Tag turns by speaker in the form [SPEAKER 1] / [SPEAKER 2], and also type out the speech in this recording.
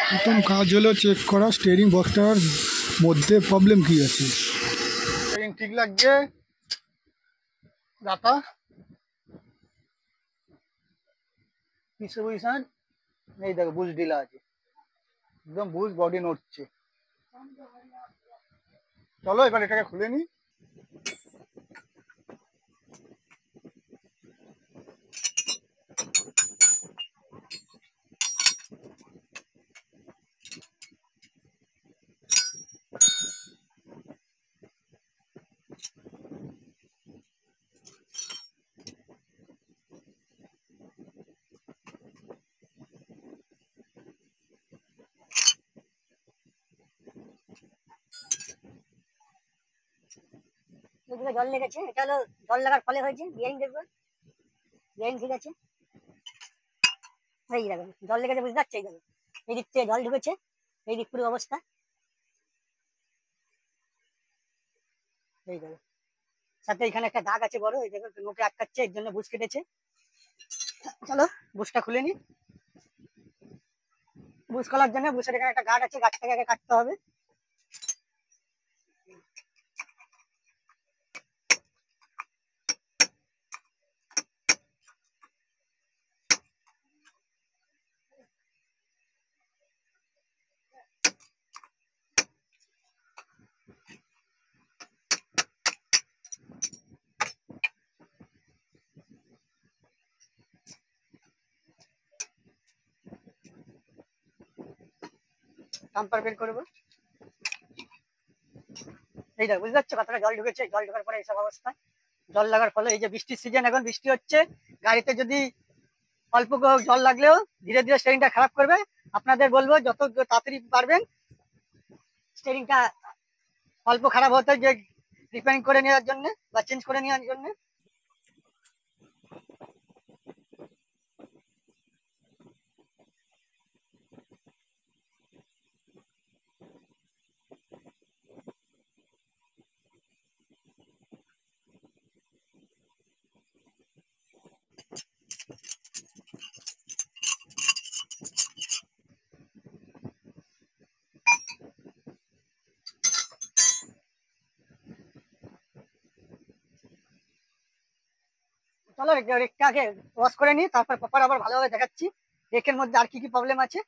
[SPEAKER 1] প্রথম কাজ হলো চেক করা স্টিয়ারিং বক্সটার মধ্যে প্রবলেম কি আছে।
[SPEAKER 2] স্টিয়ারিং ঠিক লাগছে, দাতা ডিস্ট্রিবিউশন এই দেখো বুশ ঢিলা আছে, একদম বুশ বডি নড়ছে। চলো এবার এটাকে খুলে নিই।
[SPEAKER 3] এদিকে জল লেগেছে, এটা হলো জল লাগার ফলে হয়েছে। বিয়ারিং দেখবো, বিয়ারিং ঠিক আছে। এই দেখো জল লেগেছে, বুঝতে পারছি। এই দেখো এই দিক থেকে জল ঢুকেছে, এই দিক পুরো অবস্থা। এই দেখো সাথে এখানে একটা দাগ আছে বড়, এই দেখো মুখে আটকাচ্ছে, এর জন্য বুশ কেটেছে। চলো বুশটা খুলে নি। বুশ খোলার জন্য বুশের এখানে একটা গার্ড আছে, গাছটাকে আগে কাটতে হবে। টাম্পার বের করবো। এই দেখো বুঝতে পারছো কতটা জল ঢুকেছে, জল ঢোকার পরে এইসব অবস্থা। জল লাগার ফলে এই যে বৃষ্টির সিজন, এখন বৃষ্টি হচ্ছে, গাড়িতে যদি অল্প জল লাগলেও ধীরে ধীরে স্টিয়ারিংটা খারাপ করবে। আপনাদের বলবো যত তাড়াতাড়ি পারবেন স্টিয়ারিংটা অল্প খারাপ হতে যে রিপেয়ারিং করে নেওয়ার জন্য বা চেঞ্জ করে নেওয়ার জন্য। চলো রেকটাকে ওয়াশ করে নিই, তারপর প্রপার আবার ভালোভাবে দেখাচ্ছি রেকের মধ্যে আর কি কি প্রবলেম আছে।